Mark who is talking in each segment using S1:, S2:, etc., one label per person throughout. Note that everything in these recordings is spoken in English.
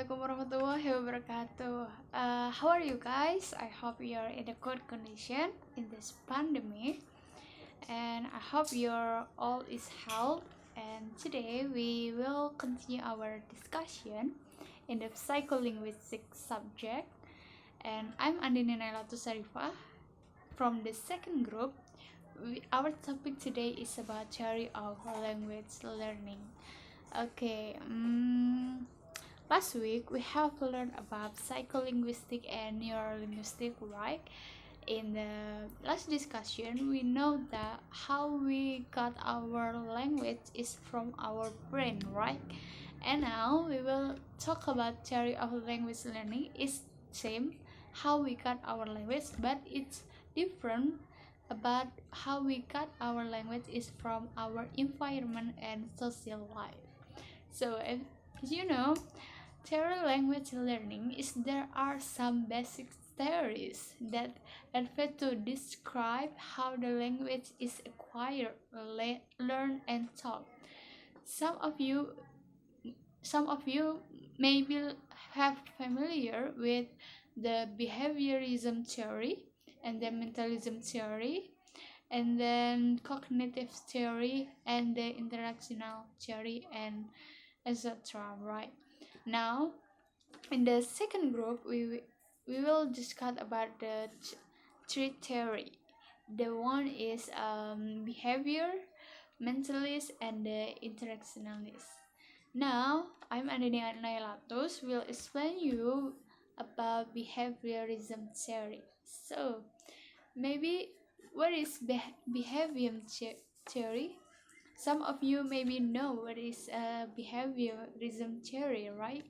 S1: Assalamualaikum warahmatullahi wabarakatuh. How are you guys? I hope you're in a good condition in this pandemic, and I hope your all is health. And today we will continue our discussion in the psycholinguistics subject. And I'm Andini Nailatu Sarifah from the second group. Our topic today is about theory of language learning. Okay. Last week we have learned about psycholinguistic and neurolinguistic, right? In the last discussion, we know that how we got our language is from our brain, right? And now we will talk about theory of language learning. It's same how we got our language, but it's different about how we got our language is from our environment and social life. So as you know, theory language learning is there are some basic theories that advance to describe how the language is acquired, learned, and taught. Some of you, some of you may be have familiar with the behaviorism theory and the mentalism theory and then cognitive theory and the interactional theory and etc. Right now, in the second group, we will discuss about the three theory. The one is behavior, mentalist, and the interactionalist. Now, I'm Andini Nailatus will explain you about behaviorism theory. So, maybe what is behaviorism theory? Some of you maybe know what is behaviorism theory, right?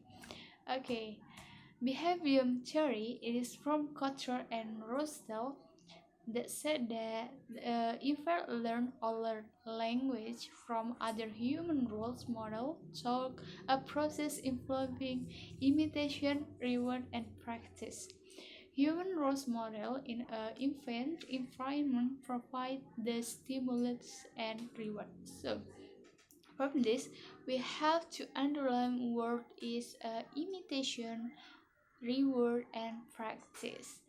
S1: Okay, behaviorism theory it is from Kotler and Rosedale that said that infant learn or learn language from other human roles model, so a process involving imitation, reward, and practice. Human roles model in an infant environment provide the stimulus and reward. So from this, we have to underline word is imitation, reward, and practice.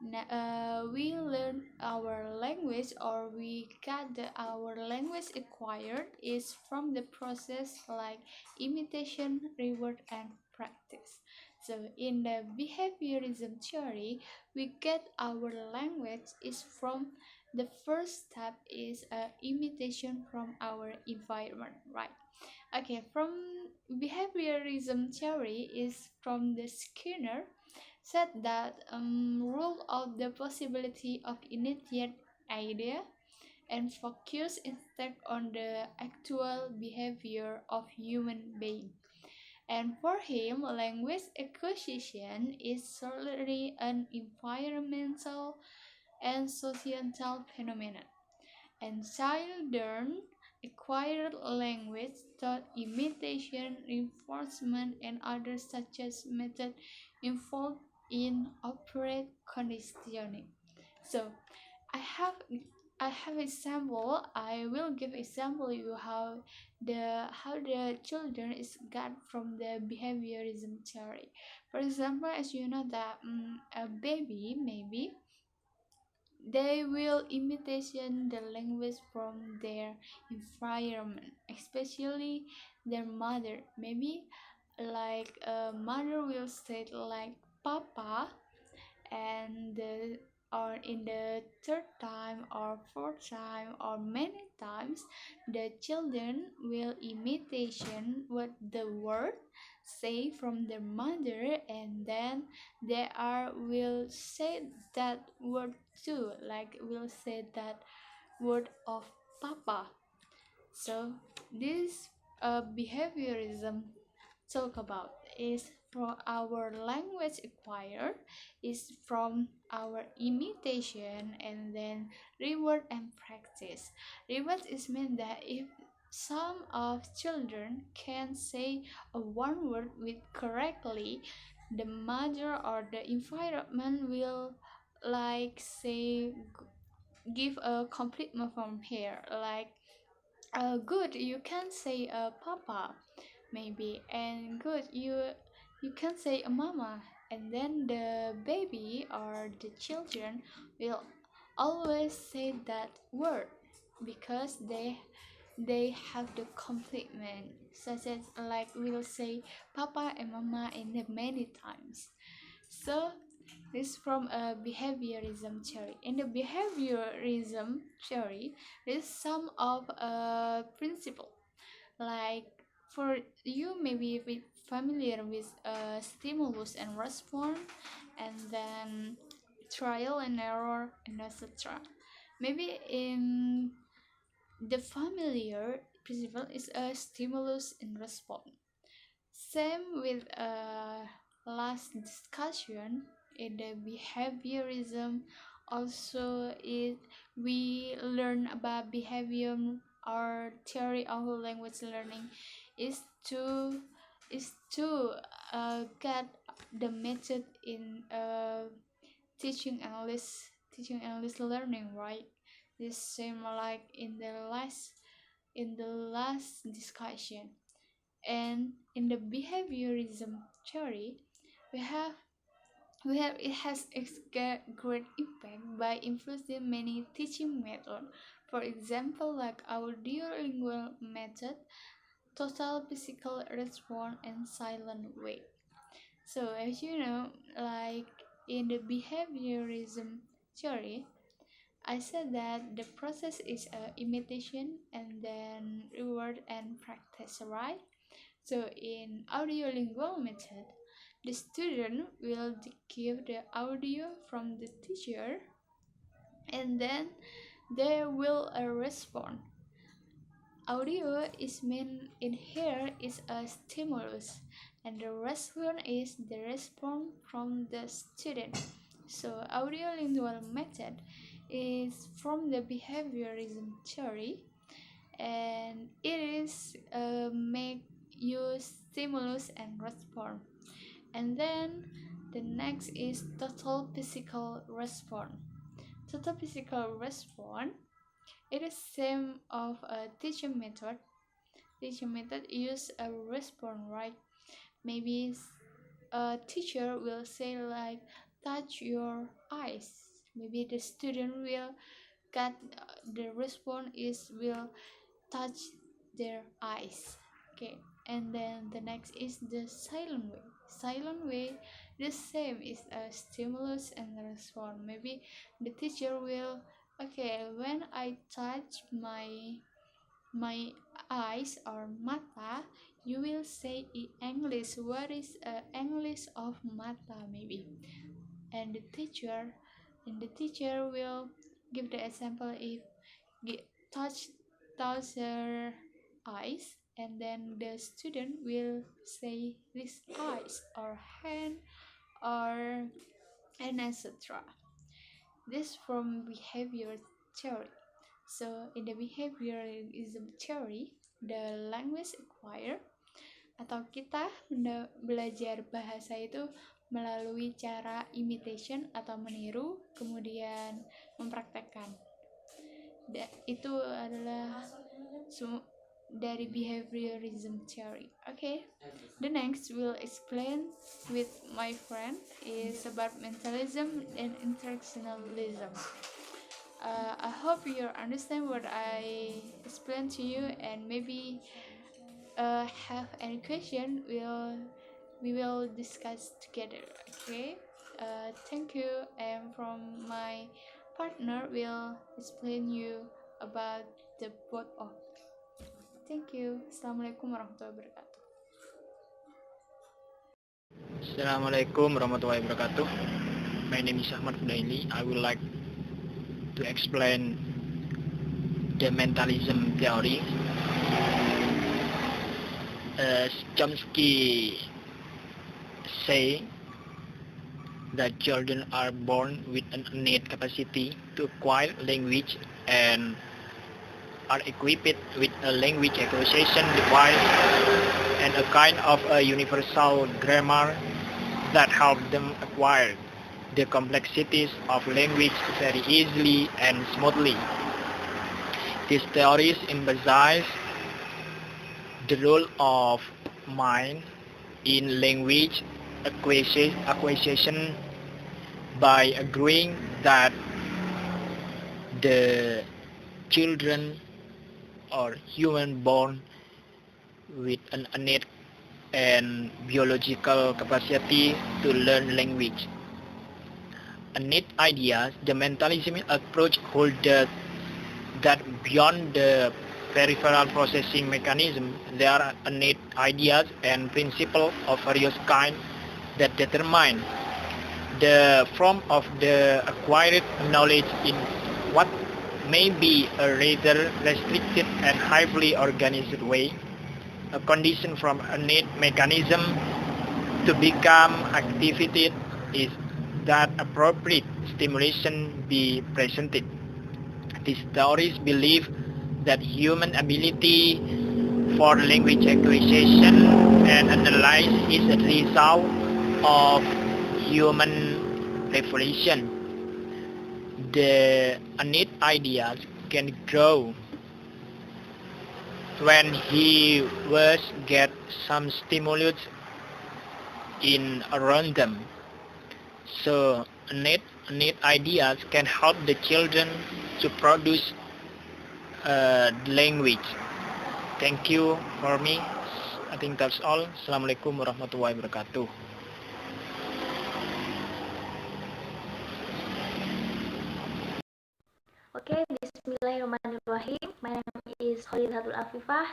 S1: We learn our language or we get our language acquired is from the process like imitation, reward, and practice. So in the behaviorism theory, we get our language is from the first step is imitation from our environment, right? Okay, from behaviorism theory is from the Skinner said that rule out the possibility of immediate idea and focus instead on the actual behavior of human being. And for him, language acquisition is solely an environmental and societal phenomenon. And children acquired language through imitation, reinforcement, and other such as method involved in operant conditioning. So I have example. I will give example you how the children is got from the behaviorism theory. For example, as you know that a baby maybe they will imitation the language from their environment, especially their mother. Maybe like a mother will say like papa and or in the third time or fourth time or many times the children will imitation what the word say from their mother and then they are will say that word too, like will say that word of papa. So this behaviorism talk about is from our language acquired is from our imitation and then reward and practice. Reward is meant that if some of children can say a one word with correctly, the mother or the environment will like say give a compliment from here like good you can say papa maybe and good you can say a mama, and then the baby or the children will always say that word because they have the complement, such as like we'll say papa and mama in the many times. So this from a behaviorism theory. In the behaviorism theory, there's some of a principle. Like for you, maybe be familiar with stimulus and response, and then trial and error, and etc. Maybe in the familiar principle is a stimulus and response. Same with last discussion in the behaviorism. Also, we learn about behavior. Our theory of language learning is to get the method in teaching English learning, right? This same like in the last discussion. And in the behaviorism theory, we have it has great impact by influencing many teaching methods. For example, like audiolingual method, total physical response, and silent way. So as you know, like in the behaviorism theory, I said that the process is imitation and then reward and practice, right? So in audiolingual method, the student will give the audio from the teacher, and then they will respond. Audio is mean in here is a stimulus, and the response is the response from the student. So audiolingual method is from the behaviorism theory, and it is make use stimulus and response. And then the next is total physical response. Total physical response, it is same of a teaching method. Teaching method use a response, right? Maybe a teacher will say like touch your eyes. Maybe the student will get the response is will touch their eyes. Okay, and then the next is the silent way. Silent way, the same is a stimulus and a response. Maybe the teacher will, okay, when I touch my eyes or mata, you will say in English what is English of mata, maybe. And the teacher will give the example if touch their eyes, and then the student will say this eyes or hand or and etc. This from behavior theory. So in the behaviorism theory, the language acquire atau kita belajar bahasa itu melalui cara imitation atau meniru, kemudian mempraktekkan. Itu adalah dari behaviorism theory. Okay, the next we'll explain with my friend is about mentalism and interactionalism. I hope you understand what I explained to you, and maybe have any question we will discuss together. Okay, thank you, and from my partner will explain you about the both of. Thank you. Assalamualaikum warahmatullahi wabarakatuh.
S2: Assalamualaikum warahmatullahi wabarakatuh. My name is Ahmad Fudaili. I would like to explain the mentalism theory. Chomsky say that children are born with an innate capacity to acquire language and are equipped with a language acquisition device and a kind of a universal grammar that help them acquire the complexities of language very easily and smoothly. These theories emphasize the role of mind in language acquisition by agreeing that the children or human born with an innate and biological capacity to learn language. Innate ideas, the mentalism approach holds that beyond the peripheral processing mechanism, there are innate ideas and principles of various kinds that determine the form of the acquired knowledge in what may be a rather restricted and highly organized way. A condition from innate mechanism to become activated is that appropriate stimulation be presented. These theories believe that human ability for language acquisition and analysis is a result of human evolution. The innate ideas can grow when he was get some stimulus in around them. So innate ideas can help the children to produce language. Thank you for me. I think that's all. Assalamualaikum warahmatullahi wabarakatuh.
S3: Okay, Bismillahirrahmanirrahim. My name is Khalidatul Afifah.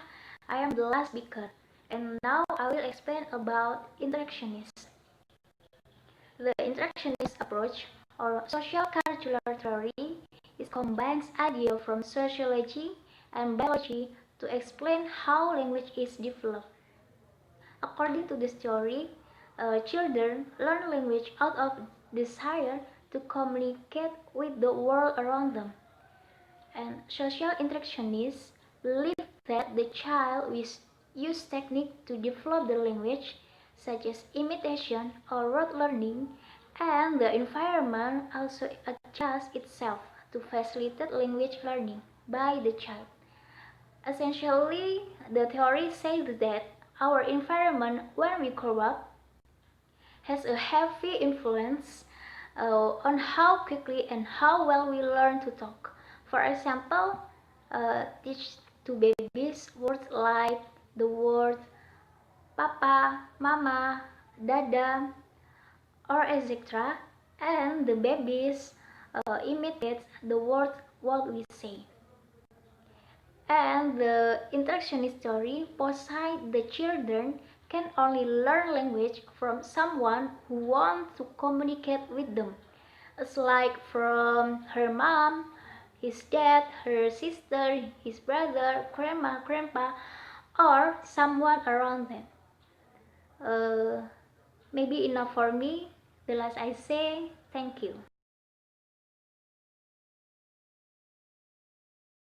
S3: I am the last speaker, and now I will explain about interactionist. The interactionist approach, or social cultural theory, is combines ideas from sociology and biology to explain how language is developed. According to this theory, children learn language out of desire to communicate with the world around them. And social interactionists believe that the child will use technique to develop the language, such as imitation or rote learning, and the environment also adjusts itself to facilitate language learning by the child. Essentially, the theory says that our environment when we grow up has a heavy influence on how quickly and how well we learn to talk. For example, teach to babies words like the word papa, mama, dada, or etc. And the babies imitate the word what we say. And the interactionist theory posits the children can only learn language from someone who wants to communicate with them. It's like from her mom, his dad, her sister, his brother, grandma, grandpa, or someone around them. Maybe enough for me. The last I say, thank you.